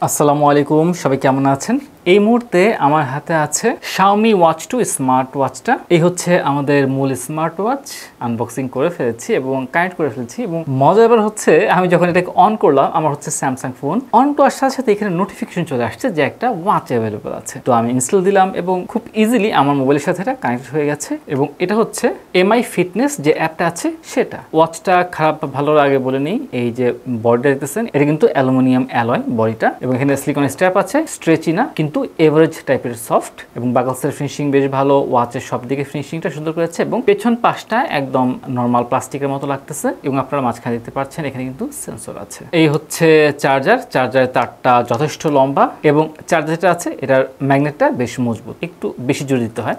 আসসালামু আলাইকুম, সবাই কেমন আছেন? এই মুহূর্তে আমার হাতে আছে Xiaomi Watch 2 স্মার্ট ওয়াচটা। এই হচ্ছে আমাদের মূল স্মার্ট ওয়াচ। আনবক্সিং করে ফেলেছি এবং কানেক্ট করে ফেলেছি এবং মজা এবার হচ্ছে আমি যখন এটাকে অন করলাম আমার হচ্ছে স্যামসাং ফোন অন করার সাথে সাথে এখানে নোটিফিকেশন চলে আসছে যে একটা ওয়াচ অ্যাভেলেবল আছে। তো আমি ইনস্টল দিলাম এবং খুব ইজিলি আমার মোবাইলের সাথে এটা কানেক্ট হয়ে গেছে এবং এটা হচ্ছে MI ফিটনেস যে অ্যাপটা আছে সেটা। ওয়াচটা খারাপ ভালো আগে বলে নিই, এই যে বডিটা দেখতেছেন এটা কিন্তু অ্যালুমিনিয়াম অ্যালয় বডিটা এবং এখানে সিলিকন স্ট্র্যাপ আছে, স্ট্রেচি না কিন্তু এভারেজ টাইপের সফট এবং বাকলসের ফিনিশিং বেশ ভালো, ওয়াচের সব দিকে ফিনিশিংটা সুন্দর করেছে এবং পেছন পাশটা একদম নরমাল প্লাস্টিকের মতো লাগতেছে এবং আপনারা মাঝখানে দেখতে পাচ্ছেন এখানে কিন্তু সেন্সর আছে। এই হচ্ছে চার্জারের তারটা যথেষ্ট লম্বা এবং চার্জারটা আছে এটার ম্যাগনেটটা বেশ মজবুত, একটু বেশি জোর দিতে হয়।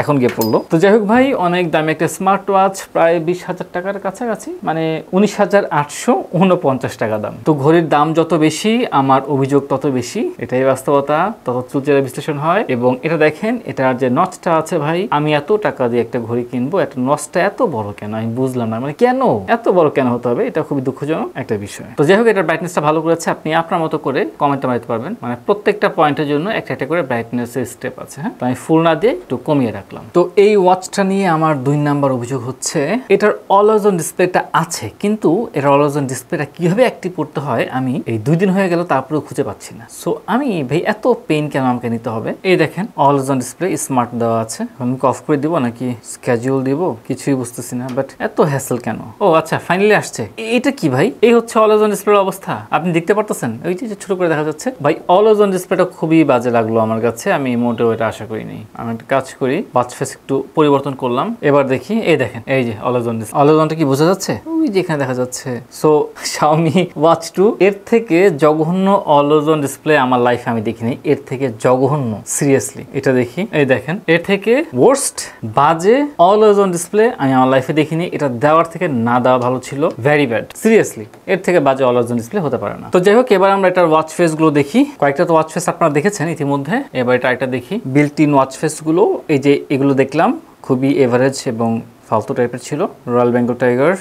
এখন গিয়ে পড়লো। তো যাই হোক ভাই, অনেক দামি একটা স্মার্ট ওয়াচ, প্রায় 20,000 টাকার কাছাকাছি, মানে 19,849 টাকা দাম। তো ঘড়ির দাম যত বেশি আমার অভিযোগ তত বেশি, এটাই বাস্তবতা, তত চুলচেরা বিশ্লেষণ হয়। এবং এটা দেখেন, এটার যে নচটা আছে ভাই, আমি এত টাকা দিয়ে একটা ঘড়ি কিনবো, একটা নচটা এত বড় কেন আমি বুঝলাম না, মানে কেন এত বড় কেন হতে হবে, এটা খুবই দুঃখজনক একটা বিষয়। তো যাই হোক, এটার ব্রাইটনেসটা ভালো করেছে, আপনি আপনার মতো করে কমেন্টে মারতে পারবেন, মানে প্রত্যেকটা পয়েন্টের জন্য একটা একটা করে ব্রাইটনেসের স্টেপ আছে। হ্যাঁ, তো আমি ফুল না দিয়ে একটু কমিয়ে রাখলাম। তো এই ওয়াচটা নিয়ে আমার 2 নাম্বার অভিযোগ হচ্ছে এটার অলওয়েজ অন ডিসপ্লেটা আছে, কিন্তু এটার অলওয়েজ অন ডিসপ্লেটা কিভাবে অ্যাক্টিভ করতে হয় আমি এই 2 দিন হয়ে গেল তারপরেও খুঁজে পাচ্ছি না। সো আমি ভাই এত পেইন কেন আমাকে নিতে হবে? এই দেখেন অলওয়েজ অন ডিসপ্লে স্মার্ট দেওয়া আছে, আমি অফ করে দিব নাকি স্ক্যাজুয়াল দিব কিছুই বুঝতেছি না, বাট এত হ্যাসেল কেন? ও আচ্ছা, ফাইনালি আসছে। এটা কি ভাই? এই হচ্ছে অলওয়েজ অন ডিসপ্লের অবস্থা, আপনি দেখতে পারতেছেন, ওই যে ছোট করে দেখা যাচ্ছে। ভাই অলওয়েজ অন ডিসপ্লেটা খুবই বাজে লাগলো আমার কাছে, আমি মোটেও এটা আশা করিনি। আমি একটা কাজ করি, ওয়াচ ফেস একটু পরিবর্তন করলাম, এবার দেখি। এই দেখেন, এই যে অলওয়েজ অন ডিসপ্লে, অলওয়েজ অনটা কি বোঝা যাচ্ছে? ওই যে এখানে দেখা যাচ্ছে। সো Xiaomi Watch 2 এর থেকে জঘন্য অলওয়েজ অন ডিসপ্লে আমার লাইফে আমি দেখিনি, এর থেকে জঘন্য, সিরিয়াসলি। এটা দেখি, এই দেখেন, এর থেকে ওয়ার্স্ট বাজে অলওয়েজ অন ডিসপ্লে আমি আমার লাইফে দেখিনি। এটা দেওয়ার থেকে না দেওয়া ভালো ছিল, ভেরি ব্যাড, সিরিয়াসলি। এর থেকে বাজে অলওয়েজ অন ডিসপ্লে হতে পারে না। তো যাই হোক, এবার আমরা এটার ওয়াচ ফেস গুলো দেখি। কয়েকটা তো ওয়াচ ফেস আপনারা দেখেছেন ইতিমধ্যে, এবার এটা দেখি। বিল্ট ইন ওয়াচ ফেস গুলো, এই যে এগুলো দেখলাম খুবই এভারেজ এবং ফালতু টাইপের ছিল। রয়্যাল বেঙ্গল টাইগার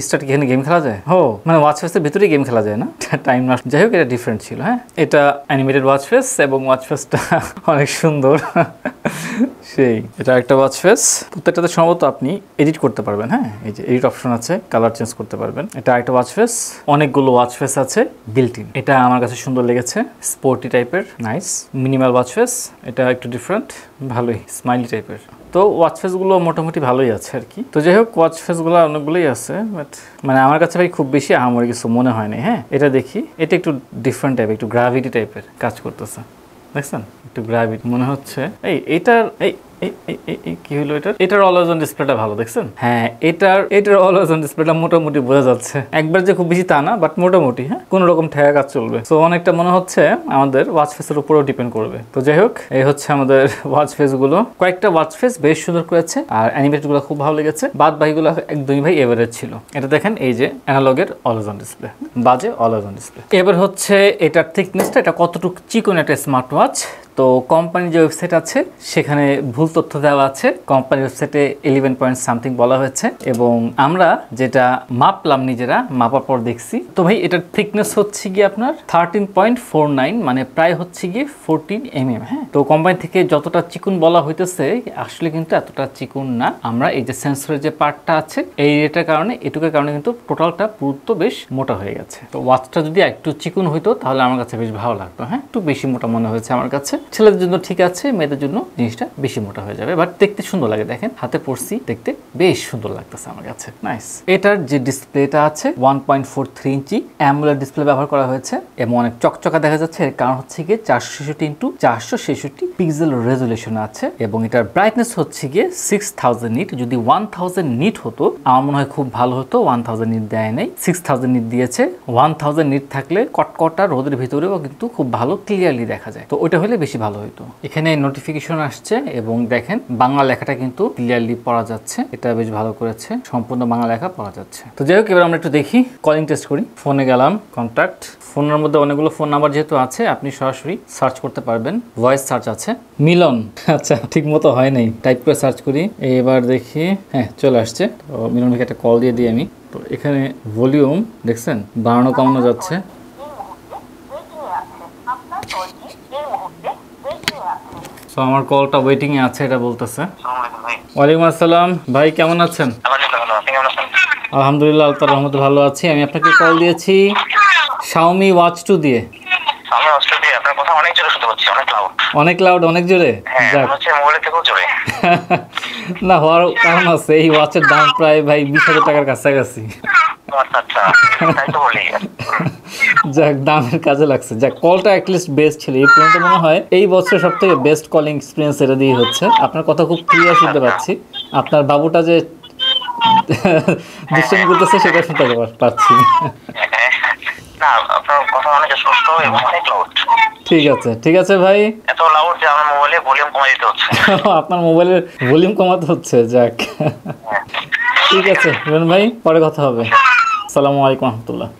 স্টার্ট, এখানে গেম খেলা যায়? ও মানে ওয়াচ ফেসের ভিতরে গেম খেলা যায় না, টাইম নষ্ট। যাই হোক, এটা ডিফারেন্ট ছিল। হ্যাঁ, এটা অ্যানিমেটেড ওয়াচ ফেস এবং ওয়াচ ফেসটা অনেক সুন্দর। সেই এটা একটা ওয়াচ ফেস, প্রত্যেকটাতে সম্ভবত আপনি এডিট করতে পারবেন। হ্যাঁ, এই যে এডিট অপশন আছে, কালার চেঞ্জ করতে পারবেন। এটা একটা ওয়াচ ফেস, অনেকগুলো ওয়াচ ফেস আছে বিল্ট ইন। এটা আমার কাছে সুন্দর লেগেছে, স্পোর্টি টাইপের, নাইস মিনিমাল ওয়াচ ফেস। এটা একটু ডিফারেন্ট, ভালোই স্মাইলি টাইপের। তো ওয়াচ ফেসগুলো মোটামুটি ভালোই আছে আর কি। তো যাই হোক, ওয়াচ ফেসগুলো অনেকগুলোই আছে, বাট মানে আমার কাছে ভাই খুব বেশি আহামরি কিছু মনে হয় না। হ্যাঁ, এটা দেখি, এটা একটু ডিফারেন্ট টাইপ, একটু গ্রাভিটি টাইপের কাজ করতেছে, দেখছেন? একটু গ্রাভিটি মনে হচ্ছে। এইটার কি হলো, এটার অলওয়েজ অন ডিসপ্লেটা ভালো, দেখছেন? হ্যাঁ, এটার অলওয়েজ অন ডিসপ্লেটা মোটামুটি বোঝা যাচ্ছে, একবার যে খুব বেশি তা না, বাট মোটামুটি। হ্যাঁ, কোন রকম ঠেকা কাজ চলবে। তো অনেকটা মনে হচ্ছে আমাদের ওয়াচ ফেসের উপরেও ডিপেন্ড করবে। তো যাই হোক, এই হচ্ছে আমাদের ওয়াচ ফেস গুলো। কয়েকটা ওয়াচ ফেস বেশ সুন্দর করেছে আর অ্যানিমেটেড গুলো খুব ভালো লেগেছে, বাদ বাকিগুলো একদমই ভাই এভারেজ ছিল। এটা দেখেন, এই যে অ্যানালগের অলওয়েজ অন ডিসপ্লে, বাজে অলওয়েজ অন ডিসপ্লে। এবার হচ্ছে এটার থিকনেসটা, এটা কতটুকু চিকন একটা স্মার্ট ওয়াচ। তো কোম্পানির যে ওয়েবসাইট আছে সেখানে ভুল তথ্য দেওয়া আছে, কোম্পানির ওয়েবসাইটে 11 পয়েন্ট সামথিং বলা হয়েছে এবং আমরা যেটা মাপলাম নিজেরা, মাপার পর দেখছি। তো ভাই এটার থিকনেস হচ্ছে গিয়ে আপনার 13.49, মানে প্রায় হচ্ছে গিয়ে 14 mm। হ্যাঁ, তো কোম্পানি থেকে যতটা চিকুন বলা হইতেছে আসলে কিন্তু এতটা চিকুন না। আমরা এই যে সেন্সরের যে পার্টটা আছে এই এটার কারণে, এটুকুর কারণে কিন্তু টোটালটা পুরো বেশ মোটা হয়ে গেছে। তো ওয়াচটা যদি একটু চিকুন হইতো তাহলে আমার কাছে বেশ ভালো লাগতো। হ্যাঁ, একটু বেশি মোটা মনে হয়েছে আমার কাছে। ছেলেদের জন্য ঠিক আছে, মেয়েদের জন্য জিনিসটা বেশি মোটা হয়ে যাবে, বাট দেখতে সুন্দর লাগে। দেখেন, হাতে পড়ছি, দেখতে বেশ সুন্দর লাগতেছে আমার কাছে, নাইস। এটার যে ডিসপ্লেটা আছে 1.43 ইঞ্চি অ্যামোলেড ডিসপ্লে ব্যবহার করা হয়েছে এবং অনেক চকচকা দেখা যাচ্ছে। এর কারণ হচ্ছে গিয়ে 466x466 পিক্সেল রেজুলেশন আছে এবং এটার ব্রাইটনেস হচ্ছে গিয়ে 6000 নিট। যদি 1000 নিট হতো আমার মনে হয় খুব ভালো হতো, 1000 নিট দেয় নাই, 6000 নিট দিয়েছে। 1000 নিট থাকলে কটকটা রোদের ভিতরেও কিন্তু খুব ভালো ক্লিয়ারলি দেখা যায়, তো ওইটা হলে বেশি ভালো হতো। এখানে নোটিফিকেশন আসছে এবং দেখেন বাংলা লেখাটা কিন্তু ক্লিয়ারলি পড়া যাচ্ছে, এটা বেশ ভালো করেছে, সম্পূর্ণ বাংলা লেখা পড়া যাচ্ছে। তো যাই হোক, এবার আমরা একটু দেখি, কলিং টেস্ট করি। ফোনে গেলাম, কন্ট্যাক্ট, ফোনের মধ্যে অনেকগুলো ফোন নাম্বার যেহেতু আছে আপনি সরাসরি সার্চ করতে পারবেন, ভয়েস সার্চ আছে। মিলন, আচ্ছা ঠিক মতো হয় নাই, টাইপ করে সার্চ করি। এবার দেখি, হ্যাঁ চলে আসছে। তো মিলন ভাইকে একটা কল দিয়ে দিই আমি। তো এখানে ভলিউম দেখছেন বাড়ানো কমানো যাচ্ছে। সো আমার কলটা ওয়েটিং এ আছে এটা বলতেছে। ওয়ালাইকুম আসসালাম ভাই, কেমন আছেন? আলহামদুলিল্লাহ, আল্লাহর রহমতে ভালো আছি। আমি আপনাকে কল দিয়েছি Xiaomi Watch 2 দিয়ে। আপনার কথা অনেক জোরে শুনতে পাচ্ছি, অনেক লাউড। অনেক লাউড, অনেক জোরে? মনে হচ্ছে মোবাইলের থেকেও জোরে। না, হওয়ার কারণ আছে, এই ওয়াচের দাম প্রায় ভাই 20,000 টাকার কাছাকাছি। আচ্ছা, তাই তো বলি। যাক, দামের কাজে লাগছে। যাক, কলটা অ্যাটলিস্ট বেস্ট ছিল এই পর্যন্ত। মনে হয় এই বছরের সব থেকে বেস্ট কলিং এক্সপিরিয়েন্স এটা দিয়ে হচ্ছে। আপনার কথা খুব ক্লিয়ার শুনতে পাচ্ছি। আপনার বাবুটা যে দুষ্টামি করতেছে সেটা শুনতে পাচ্ছি। না, আপনার কথা অনেক স্পষ্ট এবং অনেক লাউড। ঠিক আছে ভাই। এত লাউড যে আমার মোবাইলে ভলিউম কমাই দিতে হচ্ছে। আপনার মোবাইলের ভলিউম কমাতে হচ্ছে? যাক, ঠিক আছে ভাই, পরে কথা হবে। আসসালামু আলাইকুম রহমতুল্লাহ।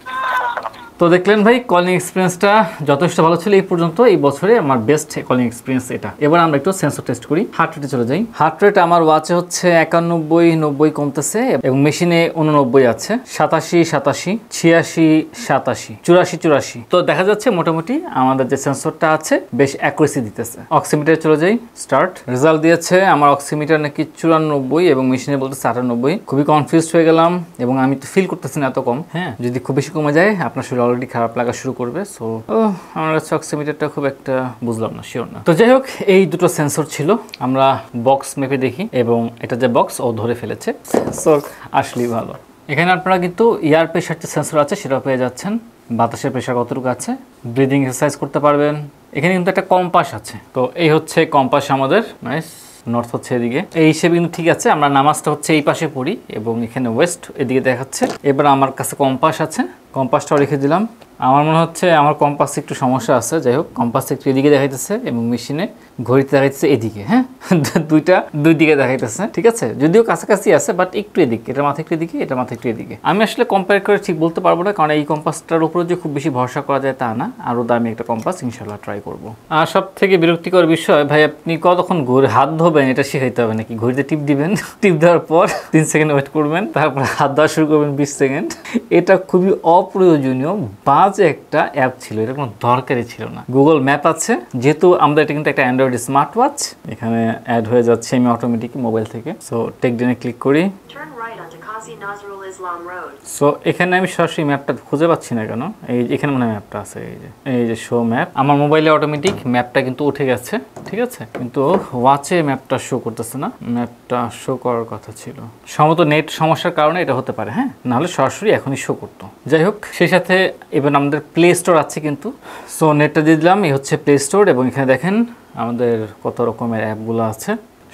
তো দেখলেন ভাই, কলিং এক্সপিরিয়েন্সটা যথেষ্ট ভালো ছিল এই পর্যন্ত। এই বছরে আমার বেস্ট কলিং এক্সপিরিয়েন্স এটা। এবার আমরা একটু সেন্সর টেস্ট করি। হার্ট রেটে চলে যাই। হার্ট রেট আমার ওয়াচে হচ্ছে 91, 90 কমতেছে এবং মেশিনে 89 আছে, 87, 86, 86, 87, 84, 84। তো দেখা যাচ্ছে মোটামুটি আমাদের যে সেন্সরটা আছে বেশ অ্যাকুরেসি দিতেছে। অক্সিমিটারে চলে যাই। স্টার্ট। রেজাল্ট দিয়েছে আমার অক্সিমিটার নাকি 94 এবং মেশিনে বলতেছে 98। খুবই কনফিউজড হয়ে গেলাম এবং আমি তো ফিল করতেছি না এত কম। হ্যাঁ, যদি খুব বেশি কমে যায় আপনার শরীর অলরেডি খারাপ লাগা শুরু করবে। সো আমার কাছে অক্সিমিটারটা খুব একটা বুঝলাম না, শিওর না। তো যাই হোক, এই দুটো সেন্সর ছিল। আমরা বক্স মেপে দেখি এবং এটা যে বক্স ও ধরে ফেলেছে। সেন্সর আসলেই ভালো। এখানে আপনারা কিন্তু এয়ার প্রেশার যে সেন্সর আছে সেটাও পেয়ে যাচ্ছেন। বাতাসের প্রেশার কতটুকু আছে, ব্রিদিং এক্সারসাইজ করতে পারবেন। এখানে কিন্তু একটা কম্পাস আছে। তো এই হচ্ছে কম্পাস আমাদের। নাইস। নর্থ হচ্ছে এদিকে, এই হিসেবে কিন্তু ঠিক আছে। আমরা নামাজটা হচ্ছে এই পাশে পড়ি এবং এখানে ওয়েস্ট এদিকে দেখাচ্ছে। এবার আমার কাছে কম্পাস আছে, কম্পাসটাও রেখে দিলাম। আমার মনে হচ্ছে আমার কম্পাসে একটু সমস্যা আছে। যাই হোক, কম্পাস একটু এদিকে দেখাইতেছে এবং মেশিনে ঘড়িতে দেখাইতেছে এদিকে। হ্যাঁ, দুই দিকে দেখাইতেছে। ঠিক আছে, যদিও কাছাকাছি আছে বাট একটু এদিকে, এটা মাথা একটু এদিকে, এটা মাথা একটু এদিকে। আমি আসলে কম্পেয়ার করে ঠিক বলতে পারবো না, কারণ এই কম্পাসটার উপরে যে খুব বেশি ভরসা করা যায় তা না। আরও দামি একটা কম্পাস ইনশাল্লাহ ট্রাই করবো। আর সব থেকে বিরক্তিকর বিষয় ভাই, আপনি কতক্ষণ ঘুরে হাত ধোবেন এটা শিখাইতে হবে নাকি? ঘড়িতে টিপ দিবেন, টিপ দেওয়ার পর 3 সেকেন্ড ওয়েট করবেন, তারপর হাত ধোয়া শুরু করবেন 20 সেকেন্ড। এটা খুবই অপ্রয়োজনীয় বাজে একটা অ্যাপ ছিল, এটা কোনো দরকারই ছিল না। গুগল ম্যাপ আছে, যেহেতু আমাদের এটা কিন্তু একটা অ্যান্ড্রয়েড স্মার্ট ওয়াচ, এখানে অ্যাড হয়ে যাচ্ছে আমি অটোমেটিক মোবাইল থেকে। সো টেক ডেনে ক্লিক করি। সো এখানে আমি সরাসরি ম্যাপটা খুঁজে পাচ্ছি না কেন। এখানে মনে হয় ম্যাপটা আছে, এই যে শো ম্যাপ। আমার মোবাইলে অটোমেটিক ম্যাপটা কিন্তু উঠে গেছে, ঠিক আছে, কিন্তু ওয়াচে ম্যাপটা শো করতেছে না। ম্যাপটা শো করার কথা ছিল, সম্ভবত নেট সমস্যার কারণে এটা হতে পারে। হ্যাঁ, নাহলে সরাসরি এখনই শো করতো। যাই হোক, সেই সাথে এবার আমাদের প্লে স্টোর আছে কিন্তু। সো নেটটা দিয়ে দিলাম, এই হচ্ছে প্লে স্টোর এবং এখানে দেখেন আমাদের কত রকমের অ্যাপগুলো আছে।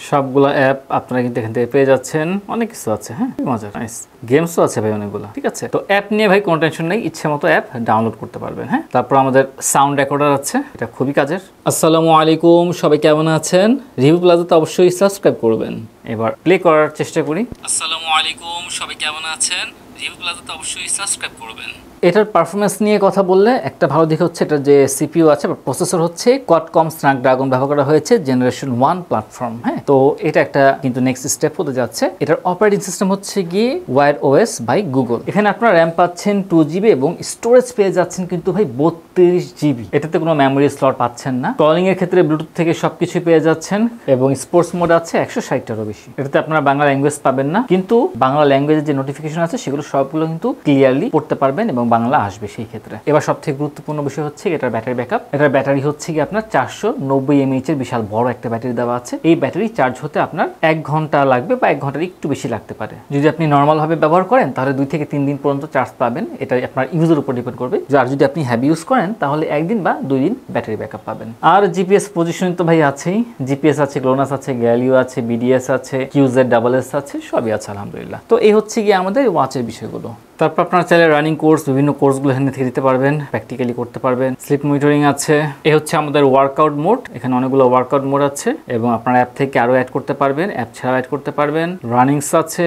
সবগুলো অ্যাপ আপনারা কিন্তু এখান থেকে পেয়ে যাচ্ছেন। অনেক কিছু আছে। হ্যাঁ, মজার নাইস গেমসও আছে ভাই অনেকগুলো। ঠিক আছে, তো অ্যাপ নিয়ে ভাই কোনো টেনশন নেই, ইচ্ছে মতো অ্যাপ ডাউনলোড করতে পারবেন। হ্যাঁ, তারপর আমাদের সাউন্ড রেকর্ডার আছে, এটা খুবই কাজের। আসসালামু আলাইকুম, সবাই কেমন আছেন? রিভিউ প্লাজাতে অবশ্যই সাবস্ক্রাইব করবেন। এবার প্লে করার চেষ্টা করি। আসসালামু আলাইকুম, সবাই কেমন আছেন? রিভিউ প্লাজাতে অবশ্যই সাবস্ক্রাইব করবেন। এটার পারফরমেন্স নিয়ে কথা বললে একটা ভালো দিক হচ্ছে এটার যে সিপিইউ আছে বা প্রসেসর হচ্ছে কোয়াডকম স্ন্যাপড্রাগন ব্যবহার করা হয়েছে জেনারেশন 1 প্ল্যাটফর্ম। হ্যাঁ, তো এটা একটা কিন্তু নেক্সট স্টেপ হতে যাচ্ছে। এটার অপারেটিং সিস্টেম হচ্ছে গিয়ে ওয়্যার ওএস বাই গুগল। এখানে আপনারা র্যাম পাচ্ছেন 2GB এবং স্টোরেজ পেয়ে যাচ্ছেন কিন্তু ভাই 32GB। এটাতে কোনো মেমোরি স্লট পাচ্ছেন না। কলিং এর ক্ষেত্রে ব্লুটুথ থেকে সবকিছু পেয়ে যাচ্ছেন এবং স্পোর্টস মোড আছে 160টারও বেশি। এটাতে আপনারা বাংলা ল্যাঙ্গুয়েজ পাবেন না, কিন্তু বাংলা ল্যাঙ্গুয়েজের যে নোটিফিকেশন আছে সেগুলো সবগুলো কিন্তু ক্লিয়ারলি পড়তে পারবেন এবং বাংলা আসবে সেই ক্ষেত্রে। এবার সবথেকে গুরুত্বপূর্ণ বিষয় হচ্ছে এটার ব্যাটারি ব্যাকআপ। এটার ব্যাটারি হচ্ছে কি আপনার 490 mAh এর বিশাল বড় একটা ব্যাটারি দেওয়া আছে। এই ব্যাটারি চার্জ হতে আপনার 1 ঘন্টা লাগবে বা 1 ঘন্টার একটু বেশি লাগতে পারে। যদি আপনি নর্মাল ভাবে ব্যবহার করেন তাহলে 2 থেকে 3 দিন পর্যন্ত চার্জ পাবেন। এটা আপনার ইউজের উপর ডিপেন্ড করবে। আর যদি আপনি হেভি ইউজ করেন তাহলে 1 দিন বা 2 দিন ব্যাটারি ব্যাকআপ পাবেন। আর জিপিএস পজিশন তো ভাই আছেই। জিপিএস আছে, গ্লোনাস আছে, গ্যালিও আছে, বিডিএস আছে, QZ-SS আছে, সবই আছে আলহামদুলিল্লাহ। তো এই হচ্ছে কি আমাদের ওয়াচের বিষয়গুলো। তারপর আপনারা চাইলে রানিং কোর্স, বিভিন্ন কোর্সগুলো এখান থেকে দিতে পারবেন, প্র্যাকটিক্যালি করতে পারবেন। স্লিপ মনিটরিং আছে। এই হচ্ছে আমাদের ওয়ার্কআউট মোড। এখানে অনেকগুলো ওয়ার্কআউট মোড আছে এবং আপনারা অ্যাপ থেকে আরও অ্যাড করতে পারবেন, অ্যাপ ছাড়াও অ্যাড করতে পারবেন। রানিংস আছে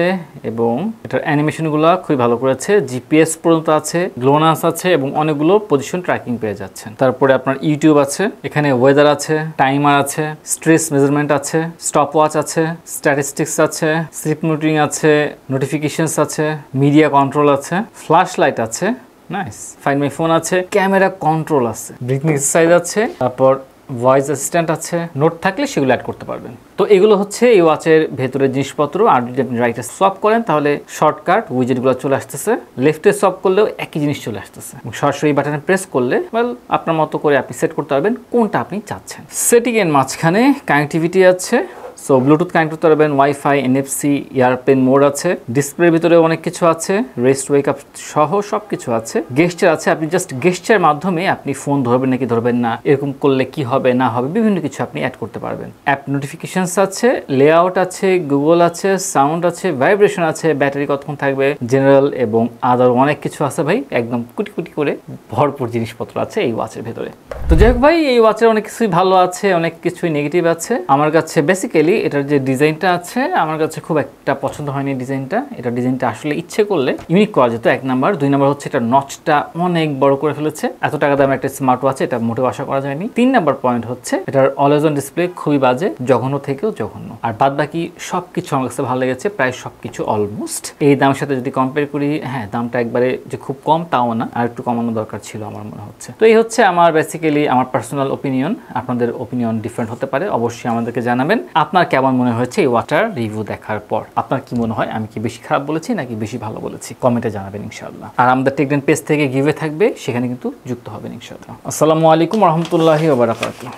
এবং এটার অ্যানিমেশনগুলো খুবই ভালো করেছে। জিপিএস পর্যন্ত আছে, গ্লোনাস আছে এবং অনেকগুলো পজিশন ট্র্যাকিং পেয়ে যাচ্ছেন। তারপরে আপনার ইউটিউব আছে, এখানে ওয়েদার আছে, টাইমার আছে, স্ট্রেস মেজারমেন্ট আছে, স্টপ ওয়াচ আছে, স্ট্যাটিস্টিক্স আছে, স্লিপ মনিটরিং আছে, নোটিফিকেশনস আছে, মিডিয়া কন্ট্রোল আছে, ফ্ল্যাশ লাইট আছে, নাইস। ফাইন্ড মাই ফোন আছে, ক্যামেরা কন্ট্রোল আছে, ব্রিথিং এক্সারসাইজ আছে, তারপর ভয়েস অ্যাসিস্ট্যান্ট আছে, নোট থাকলে সেগুলো অ্যাড করতে পারবেন। তো এগুলো হচ্ছে এই ওয়াচের ভেতরের জিনিসপত্র। আর যদি আপনি রাইটে সোয়াপ করেন তাহলে শর্টকাট উইজেটগুলো চলে আসতেছে, লেফটে সোয়াপ করলেও একই জিনিস চলে আসতেছে, এবং সরাসরি বাটনে প্রেস করলে আপনার মতো করে আপনি সেট করতে পারবেন কোনটা আপনি চাচ্ছেন। সেটিংয়ের মাঝখানে কানেক্টিভিটি আছে, সো ব্লুটুথ কানেক্ট করতে পারবেন, ওয়াইফাই, এনএফসি, এয়ারপ্লেন মোড আছে, ডিসপ্লের ভিতরে অনেক কিছু আছে, রেস্ট ওয়েক আপ সহ সব কিছু আছে, গেস্টার আছে, আপনি জাস্ট গেস্টার মাধ্যমে আপনি ফোন ধরবেন নাকি ধরবেন না, এরকম করলে কি হবে না হবে বিভিন্ন কিছু আপনি অ্যাড করতে পারবেন। অ্যাপ নোটিফিকেশনস আছে, লেআউট আছে, গুগল আছে, সাউন্ড আছে, ভাইব্রেশন আছে, ব্যাটারি কতক্ষণ থাকবে, জেনারেল এবং আদার অনেক কিছু আছে ভাই, একদম কুটি কুটি করে ভরপুর জিনিসপত্র আছে এই ওয়াচের ভেতরে। তো যাই হোক ভাই, এই ওয়াচের অনেক কিছুই ভালো আছে, অনেক কিছুই নেগেটিভ আছে। আমার কাছে বেসিক্যালি এটার যে ডিজাইনটা আছে আমার কাছে খুব একটা পছন্দ হয়নি ডিজাইনটা। এটা ডিজাইনটা আসলে ইচ্ছে করলে ইউনিক করা যেত, 1 নাম্বার। 2 নাম্বার হচ্ছে এটা নচটা অনেক বড় করে ফেলেছে, এত টাকা দামের একটা স্মার্ট ওয়াচ এটা মোটেও আশা করা যায়নি। 3 নাম্বার পয়েন্ট হচ্ছে এটার অলওয়েজ অন ডিসপ্লে খুবই বাজে, জঘন্য থেকেও জঘন্য। আর বাদ বাকি সবকিছু আমার কাছে ভালো লেগেছে, প্রায় সবকিছু অলমোস্ট। এই দামের সাথে যদি কম্পেয়ার করি, হ্যাঁ দামটা একবারে যে খুব কম তাও না, আর একটু কমানো দরকার ছিল আমার মনে হচ্ছে। তো এই হচ্ছে আমার বেসিক্যালি আমার পার্সোনাল ওপিনিয়ন। আপনাদের ওপিনিয়ন ডিফারেন্ট হতে পারে, অবশ্যই আমাদেরকে জানাবেন আপনার কেমন মনে হয়েছে এই ওয়াচটার রিভিউ দেখার পর। আপনার কি মনে হয় আমি কি বেশি খারাপ বলেছি নাকি বেশি ভালো বলেছি, কমেন্টে জানাবেন ইনশাআল্লাহ। আর আমাদের টেকডেন পেজ থেকে গিভে থাকবে, সেখানে কিন্তু যুক্ত হবেন ইনশাআল্লাহ। আসসালামু আলাইকুম ওয়া রাহমাতুল্লাহি ওয়া বারাকাতুহু।